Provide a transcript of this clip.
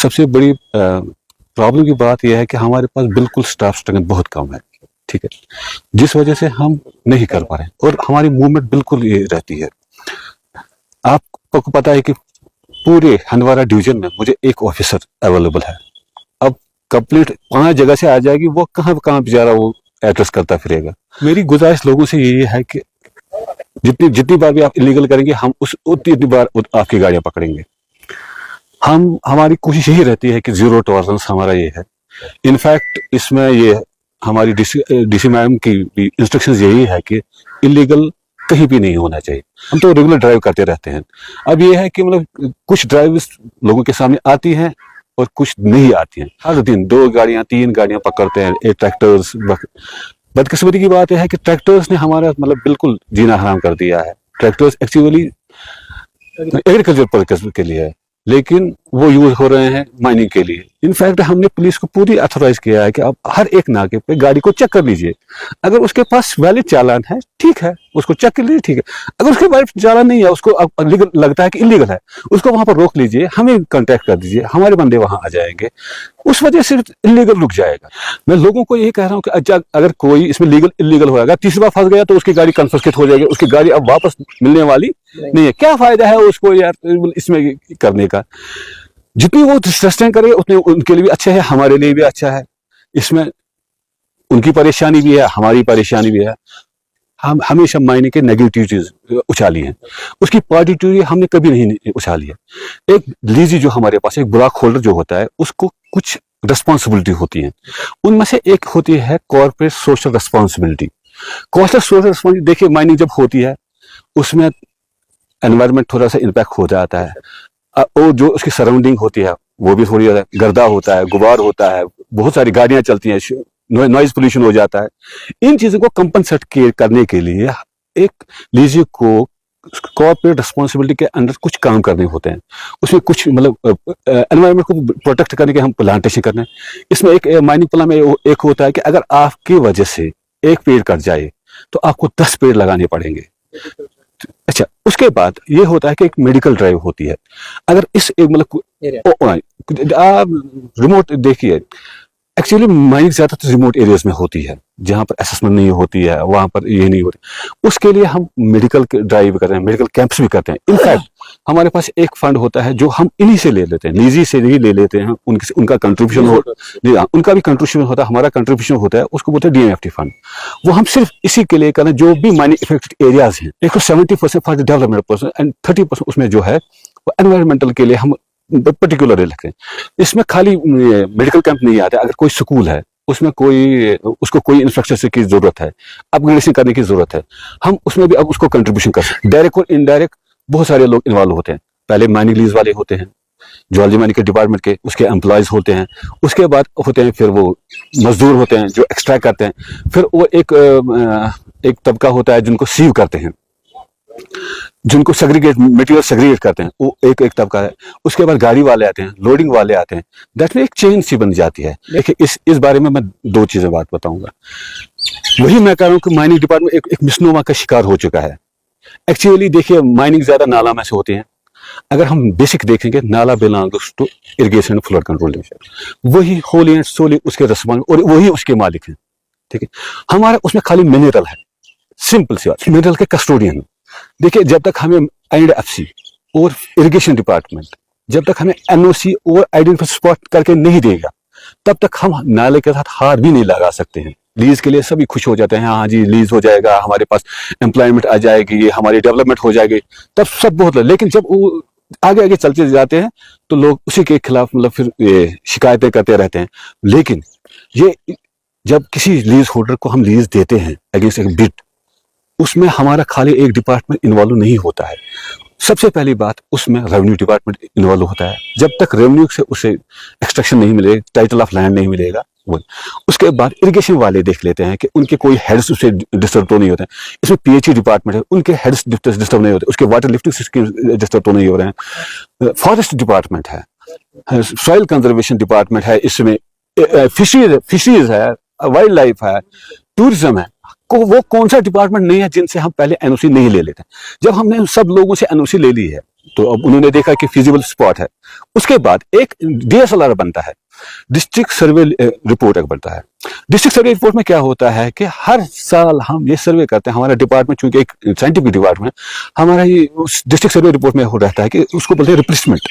سب سے بڑی پرابلم کی بات یہ ہے کہ ہمارے پاس بالکل سٹاف اسٹرینتھ بہت کم ہے، ٹھیک ہے، جس وجہ سے ہم نہیں کر پا رہے ہیں اور ہماری موومنٹ بالکل یہ رہتی ہے. آپ کو پتا ہے کہ پورے ہندوارہ ڈویژن میں مجھے ایک آفیسر اویلیبل ہے. اب کمپلیٹ 5 جگہ سے آ جائے گی، وہ کہاں بیچارہ وہ ایڈریس کرتا پھرے گا. میری گزارش لوگوں سے یہی ہے کہ جتنی بار بھی آپ انلیگل کریں گے، ہم اتنی بار آپ کی گاڑیاں پکڑیں گے. ہماری کوشش یہی رہتی ہے کہ زیرو ٹالرنس ہمارا یہ ہے. انفیکٹ اس میں یہ ہماری ڈی سی میم کی بھی انسٹرکشنز یہی ہے کہ انلیگل کہیں بھی نہیں ہونا چاہیے. ہم تو ریگولر ڈرائیو کرتے رہتے ہیں. اب یہ ہے کہ مطلب کچھ ڈرائیوز لوگوں کے سامنے آتی ہیں اور کچھ نہیں آتی ہیں. ہر دن 2 گاڑیاں 3 گاڑیاں پکڑتے ہیں ٹریکٹرز. بدقسمتی کی بات یہ ہے کہ ٹریکٹرز نے ہمارا مطلب بالکل جینا حرام کر دیا ہے. ٹریکٹرز ایکچولی ایگریکلچر پرپز کے لیے ہے، لیکن وہ یوز ہو رہے ہیں مائننگ کے لیے. انفیکٹ ہم نے پولیس کو پوری اتھورائز کیا ہے کہ آپ ہر ایک ناکے پہ گاڑی کو چیک کر لیجئے. اگر اس کے پاس ویلڈ چالان ہے ٹھیک ہے، اس کو چیک کر لیجیے، ٹھیک ہے. اگر اس کے ویلڈ چالان نہیں ہے، اس کو لگتا ہے کہ انلیگل ہے، اس کو وہاں پر روک لیجئے، ہمیں کانٹیکٹ کر دیجئے، ہمارے بندے وہاں آ جائیں گے. اس وجہ سے انلیگل رک جائے گا. میں لوگوں کو یہی کہہ رہا ہوں کہ اگر کوئی اس میں لیگل انلیگل ہوئے گا، تیسری بار پھنس گیا تو اس کی گاڑی کنفسکیٹ ہو جائے گی. اس کی گاڑی اب واپس ملنے والی نہیں ہے. کیا فائدہ ہے اس کو یار اس میں کرنے کا؟ جتنی وہ سسٹین کرے اتنے ان کے لیے بھی اچھا ہے، ہمارے لیے بھی اچھا ہے. اس میں ان کی پریشانی بھی ہے، ہماری پریشانی بھی ہے. ہم ہمیشہ مائننگ کے نیگیٹو چیز اچھالی ہیں، اس کی پازیٹیو ہم نے کبھی نہیں اچھالی ہے. ایک لیزی جو ہمارے پاس ایک بلاک ہولڈر جو ہوتا ہے، اس کو کچھ ریسپانسبلٹی ہوتی ہیں. ان میں سے ایک ہوتی ہے corporate social responsibility. Corporate social responsibility دیکھیے مائننگ جب ہوتی ہے اس میں انوائرمنٹ تھوڑا سا امپیکٹ ہو جاتا ہے، اور جو اس کی سراؤنڈنگ ہوتی ہے وہ بھی تھوڑی گردا ہوتا ہے، غبار ہوتا ہے، بہت ساری گاڑیاں چلتی ہیں، نوائز پولیوشن ہو جاتا ہے. ان چیزوں کو کمپنسیٹ کرنے کے لیے ایک لیزی کو کارپوریٹ ریسپانسبلٹی کے اندر کچھ کام کرنے ہوتے ہیں. اس میں کچھ مطلب انوائرمنٹ کو پروٹیکٹ کرنے کے ہم پلانٹیشن کرنا ہے. اس میں ایک مائننگ پلان میں ایک ہوتا ہے کہ اگر آپ کی وجہ سے ایک پیڑ کٹ جائے تو آپ کو 10 پیڑ لگانے پڑیں گے. اچھا، اس کے بعد یہ ہوتا ہے کہ ایک میڈیکل ڈرائیو ہوتی ہے. اگر اس مطلب ریموٹ دیکھیے، ایکچولی مائننگ زیادہ تر ریموٹ ایریاز میں ہوتی ہے جہاں پر اسسمنٹ نہیں ہوتی ہے، وہاں پر یہ نہیں ہوتی. اس کے لیے ہم میڈیکل ڈرائیو کرتے ہیں، میڈیکل کیمپس بھی کرتے ہیں. انفیکٹ ہمارے پاس ایک فنڈ ہوتا ہے جو ہم انہی سے لے لیتے ہیں، لیزی سے نہیں لے لیتے ہیں. ان کا کنٹریبیوشن ان کا بھی کنٹریبیوشن ہوتا ہے، ہمارا کنٹریبیوشن ہوتا ہے، اس کو بولتے ہیں D M F T fund. وہ ہم صرف اسی کے لیے کریں جو بھی مائننگ افیکٹڈ ایریاز ہیں. دیکھو 70% فار ڈیولپمنٹ پرپز اینڈ 30% اس میں جو ہے وہ انوائرمنٹل کے لیے ہم پرٹیکولر رکھتے ہیں. اس میں خالی میڈیکل کیمپ نہیں آتے. اگر کوئی سکول ہے اس میں اس کو کوئی انفراسٹرکچر کی ضرورت ہے، اپ گریڈیشن کرنے کی ضرورت ہے، ہم اس میں بھی اب اس کو کنٹریبیوشن کر سکتے ہیں. ڈائریکٹ اور انڈائریکٹ بہت سارے لوگ انوالو ہوتے ہیں. پہلے مائننگ لیز والے ہوتے ہیں، جیولوجی مائننگ کے ڈپارٹمنٹ کے، اس کے امپلائیز ہوتے ہیں. اس کے بعد ہوتے ہیں پھر وہ مزدور ہوتے ہیں جو ایکسٹریکٹ کرتے ہیں. پھر وہ ایک طبقہ ہوتا ہے جن کو سیو کرتے ہیں، جن کو مٹیریل سیگریگیٹ کرتے ہیں، وہ ایک طبقہ ہے. اس کے بعد گاڑی والے آتے ہیں، لوڈنگ والے آتے ہیں. دیٹ میں ایک چین سی بن جاتی ہے. دیکھیں اس بارے میں 2 چیزیں بات بتاؤں گا. وہی میں کہہ رہا ہوں کہ مائننگ ڈپارٹمنٹ ایک مسنوما کا شکار ہو چکا ہے. ایکچولی دیکھیے مائننگ زیادہ نالا میں سے ہوتے ہیں. اگر ہم بیسک دیکھیں گے، نالا belongs to irrigation and flood control division, وہی ہول اینڈ سولی اس کے رسمان اور وہی اس کے مالک ہیں. ٹھیک ہے، ہمارا اس میں خالی منرل ہے. سمپل سی بات، منرل کے کسٹوڈین. دیکھیے جب تک ہمیں IND-FC اور اریگیشن ڈپارٹمنٹ جب تک ہمیں NOC اور آئیڈینٹیفائی اسپاٹ کر کے نہیں دے گا، تب تک ہم نالے کے ساتھ ہاتھ بھی نہیں لگا سکتے ہیں. لیز کے لیے سبھی خوش ہو جاتے ہیں، ہاں جی لیز ہو جائے گا، ہمارے پاس امپلائمنٹ آ جائے گی، ہماری ڈیولپمنٹ ہو جائے گی، تب سب بہت. لیکن جب وہ آگے چلتے جاتے ہیں تو لوگ اسی کے خلاف مطلب پھر شکایتیں کرتے رہتے ہیں. لیکن یہ جب کسی لیز ہولڈر کو ہم لیز دیتے ہیں اگینسٹ ایک بٹ، اس میں ہمارا خالی ایک ڈپارٹمنٹ انوالو نہیں ہوتا ہے. سب سے پہلی بات اس میں ریونیو ڈپارٹمنٹ انوالو ہوتا ہے. جب تک ریونیو سے اسے ایکسٹریکشن نہیں ملے، ٹائٹل آف لینڈ نہیں ملے گا. اس کے بعد اریگیشن والے دیکھ لیتے ہیں کہ ان کے کوئی ہیڈس اسے ڈسٹرب تو نہیں ہوتے ہیں. اس میں PHE ڈپارٹمنٹ ہے، ان کے ہیڈس ڈسٹرب نہیں ہوتے، اس کے واٹر لفٹنگ سسٹم ڈسٹرب تو نہیں ہو رہے ہیں. فارسٹ ڈپارٹمنٹ ہے، سوائل کنزرویشن ڈپارٹمنٹ ہے، اس میں فشریز ہے، وائلڈ لائف ہے، ٹوریزم ہے. وہ کون سا ڈپارٹمنٹ نہیں ہے جن سے ہم پہلے NOC نہیں لے لیتے. جب ہم نے سب لوگوں سے NOC لے لی ہے تو اب انہوں نے دیکھا کہ فیزیبل اسپاٹ ہے. اس کے بعد ایک DSLR بنتا ہے, ڈسٹرکٹ سروے رپورٹ ایک بنتا ہے. ڈسٹرکٹ سروے رپورٹ میں کیا ہوتا ہے کہ ہر سال ہم یہ سروے کرتے ہیں. ہمارا ڈپارٹمنٹ چونکہ ایک سائنٹیفک ڈپارٹمنٹ ہے, ہمارا یہ ڈسٹرکٹ سروے رپورٹ میں ہو رہتا ہے کہ اس کو بولتے ہیں ریپلیسمنٹ.